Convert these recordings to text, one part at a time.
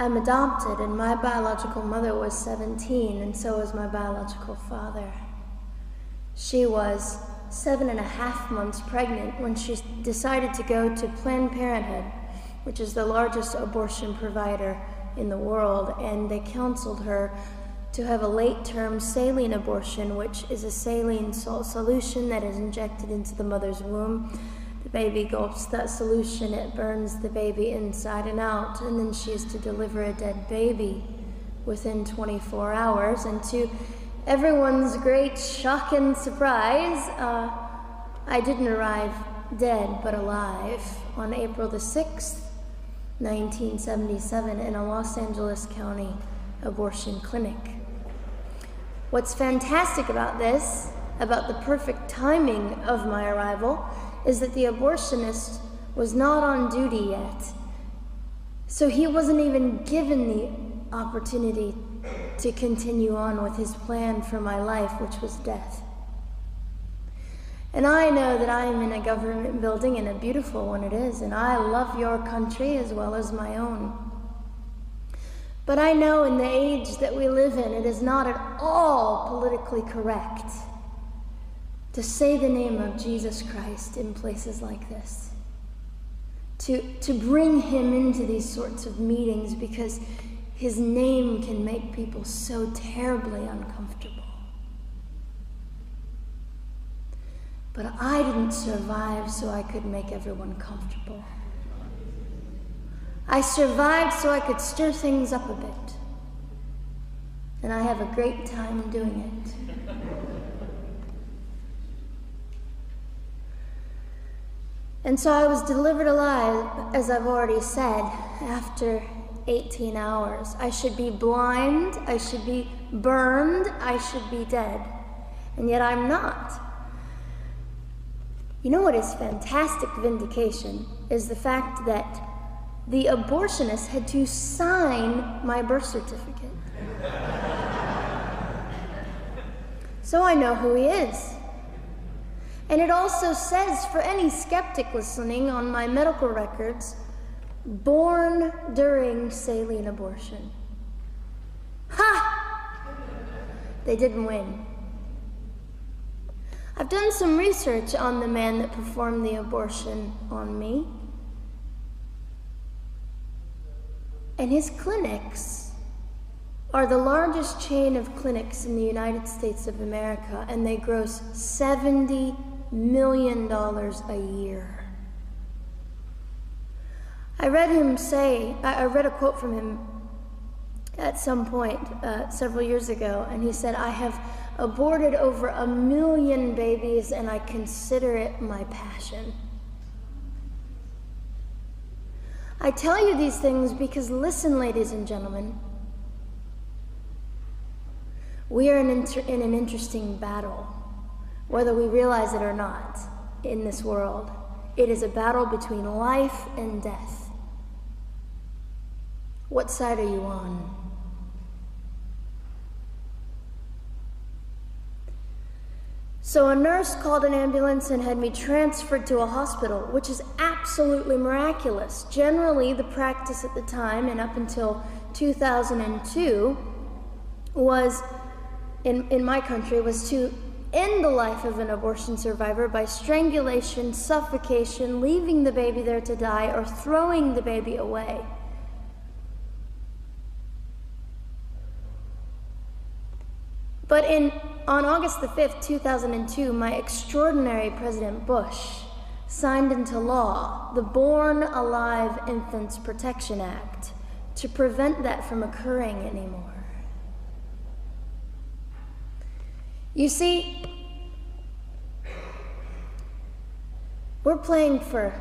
I'm adopted, and my biological mother was 17, and so was my biological father. She was 7.5 months pregnant when she decided to go to Planned Parenthood, which is the largest abortion provider in the world, and they counseled her to have a late-term saline abortion, which is a saline salt solution that is injected into the mother's womb. The baby gulps that solution, it burns the baby inside and out, and then she is to deliver a dead baby within 24 hours. And to everyone's great shock and surprise, I didn't arrive dead but alive on April the 6th, 1977, in a Los Angeles County abortion clinic. What's fantastic about this, about the perfect timing of my arrival, is that the abortionist was not on duty yet. So he wasn't even given the opportunity to continue on with his plan for my life, which was death. And I know that I am in a government building, and a beautiful one it is, and I love your country as well as my own. But I know in the age that we live in, it is not at all politically correct to say the name of Jesus Christ in places like this. To bring him into these sorts of meetings, because his name can make people so terribly uncomfortable. But I didn't survive so I could make everyone comfortable. I survived so I could stir things up a bit. And I have a great time doing it. And so I was delivered alive, as I've already said, after 18 hours. I should be blind, I should be burned, I should be dead. And yet I'm not. You know what is fantastic vindication is the fact that the abortionist had to sign my birth certificate. So I know who he is. And it also says, for any skeptic listening, on my medical records, born during saline abortion. Ha! They didn't win. I've done some research on the man that performed the abortion on me. And his clinics are the largest chain of clinics in the United States of America, and they gross $70 million a year. I read a quote from him at some point several years ago, and he said, "I have aborted over 1 million babies, and I consider it my passion." I tell you these things because, listen, ladies and gentlemen, we are in an interesting battle, whether we realize it or not, in this world. It is a battle between life and death. What side are you on? So a nurse called an ambulance and had me transferred to a hospital, which is absolutely miraculous. Generally, the practice at the time, and up until 2002, was, in my country, was to end the life of an abortion survivor by strangulation, suffocation, leaving the baby there to die, or throwing the baby away. But on August the 5th, 2002, my extraordinary President Bush signed into law the Born Alive Infants Protection Act to prevent that from occurring anymore. You see, we're playing for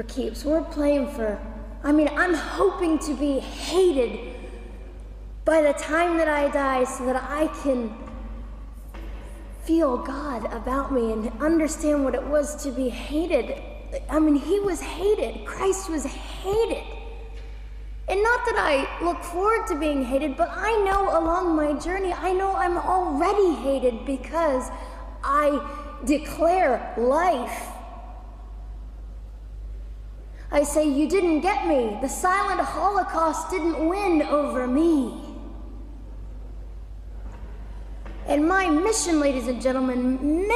keeps. We're playing for, I'm hoping to be hated by the time that I die so that I can feel God about me and understand what it was to be hated. He was hated. Christ was hated. And not that I look forward to being hated, but I know along my journey, I know I'm already hated because I declare life. I say, you didn't get me. The silent Holocaust didn't win over me. And my mission, ladies and gentlemen,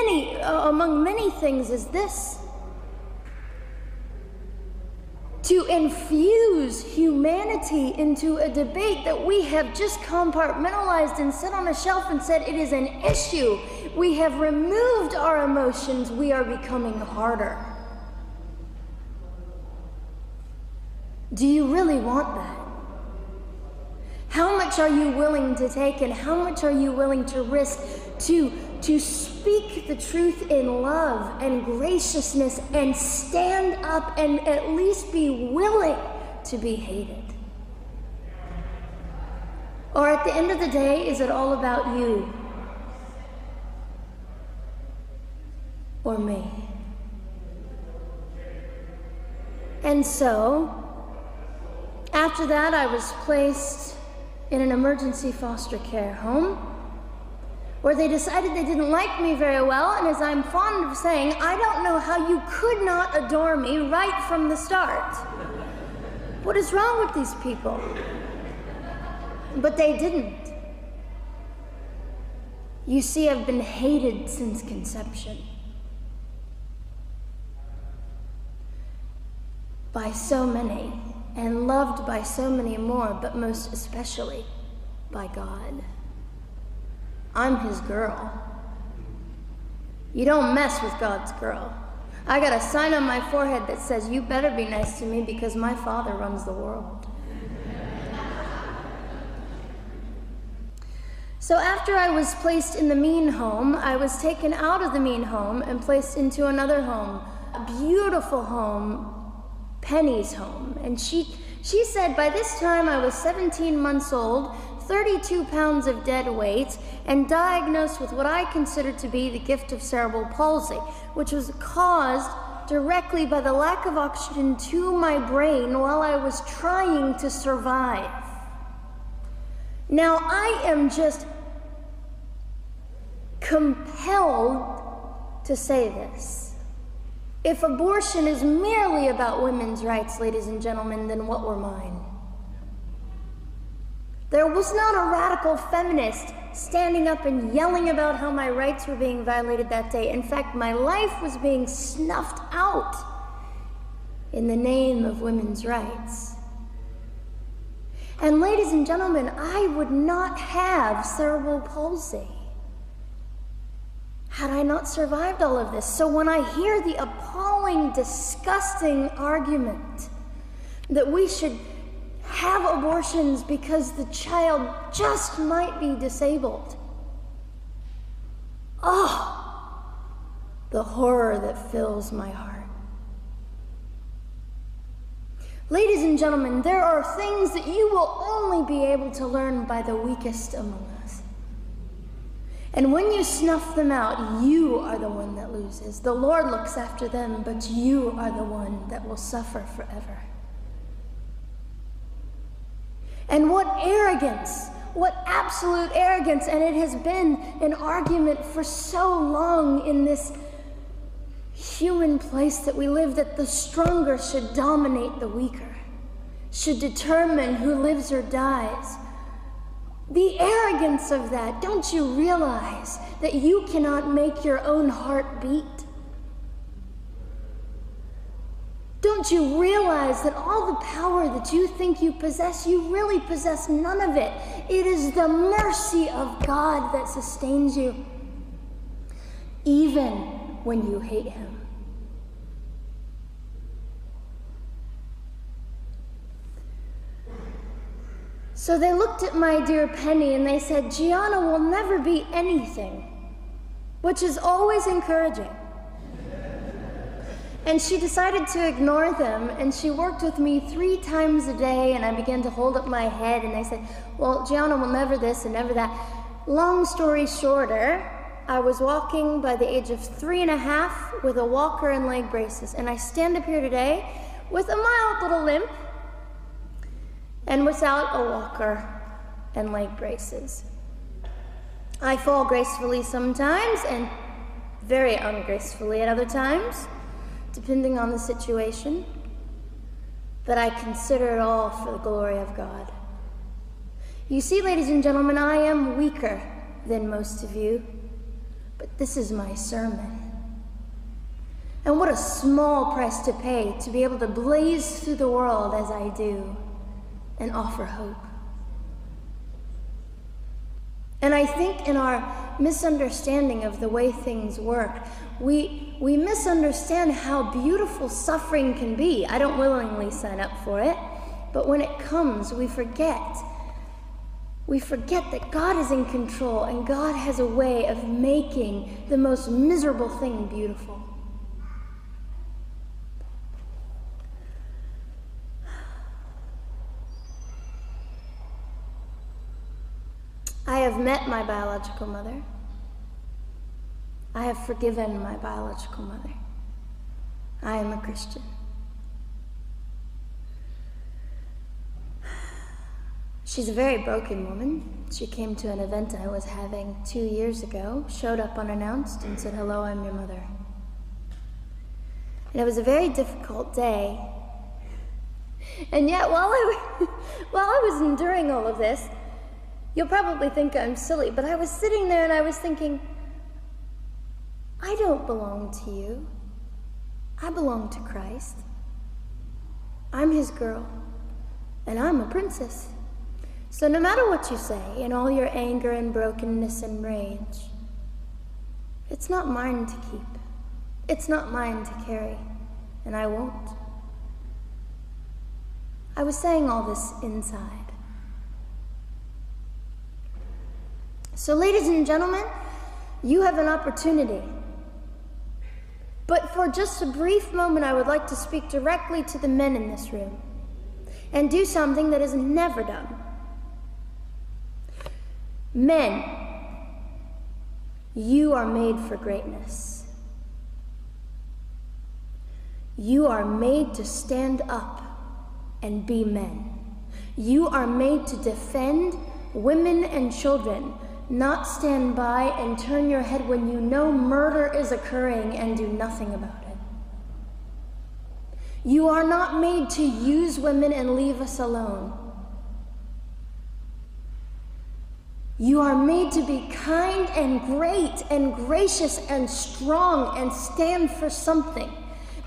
among many things, is this: to infuse humanity into a debate that we have just compartmentalized and set on a shelf and said it is an issue. We have removed our emotions. We are becoming harder. Do you really want that? How much are you willing to take, and how much are you willing to risk to speak the truth in love and graciousness and stand up and at least be willing to be hated? Or at the end of the day, is it all about you or me? And so, after that, I was placed in an emergency foster care home where they decided they didn't like me very well, and as I'm fond of saying, I don't know how you could not adore me right from the start. What is wrong with these people? But they didn't. You see, I've been hated since conception by so many, and loved by so many more, but most especially by God. I'm his girl. You don't mess with God's girl. I got a sign on my forehead that says, you better be nice to me because my Father runs the world. So after I was placed in the mean home, I was taken out of the mean home and placed into another home, a beautiful home, Penny's home. And she said by this time I was 17 months old, 32 pounds of dead weight, and diagnosed with what I considered to be the gift of cerebral palsy, which was caused directly by the lack of oxygen to my brain while I was trying to survive. Now, I am just compelled to say this. If abortion is merely about women's rights, ladies and gentlemen, then what were mine? There was not a radical feminist standing up and yelling about how my rights were being violated that day. In fact, my life was being snuffed out in the name of women's rights. And ladies and gentlemen, I would not have cerebral palsy had I not survived all of this. So when I hear the appalling, disgusting argument that we should have abortions because the child just might be disabled, oh, the horror that fills my heart. Ladies and gentlemen, there are things that you will only be able to learn by the weakest among us. And when you snuff them out, you are the one that loses. The Lord looks after them, but you are the one that will suffer forever. And what arrogance, what absolute arrogance, and it has been an argument for so long in this human place that we live, that the stronger should dominate the weaker, should determine who lives or dies. The arrogance of that, don't you realize that you cannot make your own heart beat? Don't you realize that all the power that you think you possess, you really possess none of it? It is the mercy of God that sustains you, even when you hate him. So they looked at my dear Penny and they said, Gianna will never be anything, which is always encouraging. And she decided to ignore them, and she worked with me 3 times a day, and I began to hold up my head, and they said, well, Gianna will never this and never that. Long story shorter, I was walking by the age of 3.5 with a walker and leg braces, and I stand up here today with a mild little limp and without a walker and leg braces. I fall gracefully sometimes and very ungracefully at other times, depending on the situation. but I consider it all for the glory of God. You see, ladies and gentlemen, I am weaker than most of you, but this is my sermon. And what a small price to pay to be able to blaze through the world as I do and offer hope. And I think in our misunderstanding of the way things work, we misunderstand how beautiful suffering can be. I don't willingly sign up for it, but when it comes, we forget. We forget that God is in control and God has a way of making the most miserable thing beautiful. I have met my biological mother. I have forgiven my biological mother. I am a Christian. She's a very broken woman. She came to an event I was having 2 years ago, showed up unannounced, and said, "Hello, I'm your mother." And it was a very difficult day. And yet, while I was enduring all of this, you'll probably think I'm silly, but I was sitting there and I was thinking, I don't belong to you. I belong to Christ. I'm his girl, and I'm a princess. So no matter what you say, in all your anger and brokenness and rage, it's not mine to keep. It's not mine to carry, and I won't. I was saying all this inside. So ladies and gentlemen, you have an opportunity. But for just a brief moment, I would like to speak directly to the men in this room and do something that is never done. Men, you are made for greatness. You are made to stand up and be men. You are made to defend women and children, not stand by and turn your head when you know murder is occurring and do nothing about it. You are not made to use women and leave us alone. You are made to be kind and great and gracious and strong and stand for something.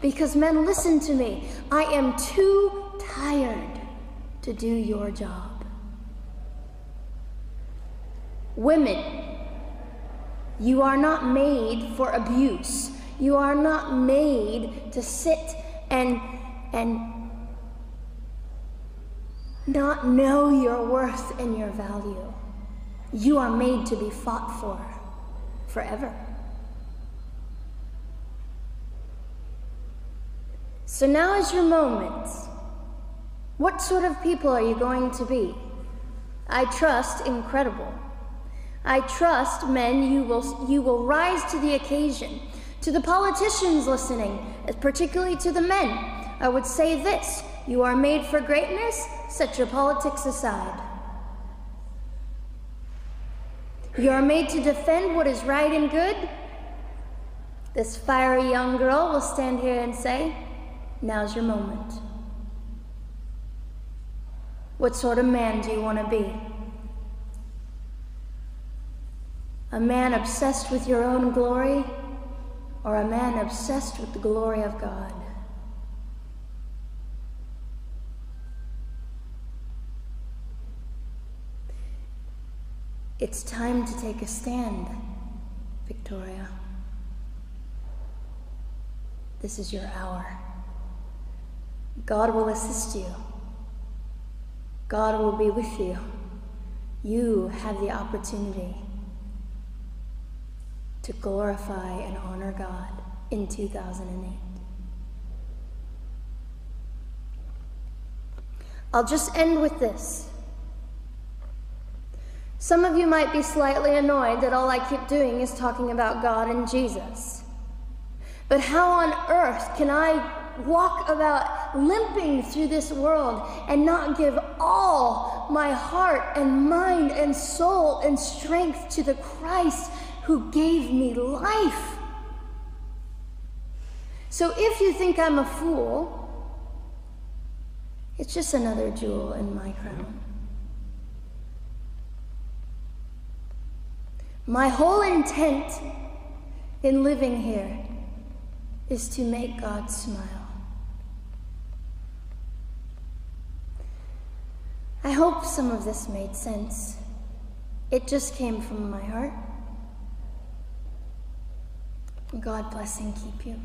Because men, listen to me, I am too tired to do your job. Women, you are not made for abuse. You are not made to sit and not know your worth and your value. You are made to be fought for forever. So now is your moment. What sort of people are you going to be? I trust incredible. I trust, men, you will rise to the occasion. To the politicians listening, particularly to the men, I would say this: you are made for greatness, set your politics aside. You are made to defend what is right and good. This fiery young girl will stand here and say, now's your moment. What sort of man do you want to be? A man obsessed with your own glory, or a man obsessed with the glory of God? It's time to take a stand, Victoria. This is your hour. God will assist you. God will be with you. You have the opportunity to glorify and honor God in 2008. I'll just end with this. Some of you might be slightly annoyed that all I keep doing is talking about God and Jesus. But how on earth can I walk about limping through this world and not give all my heart and mind and soul and strength to the Christ who gave me life? So if you think I'm a fool, It's just another jewel in my crown. My whole intent in living here is to make God smile. I hope some of this made sense. It just came from my heart. God bless and keep you.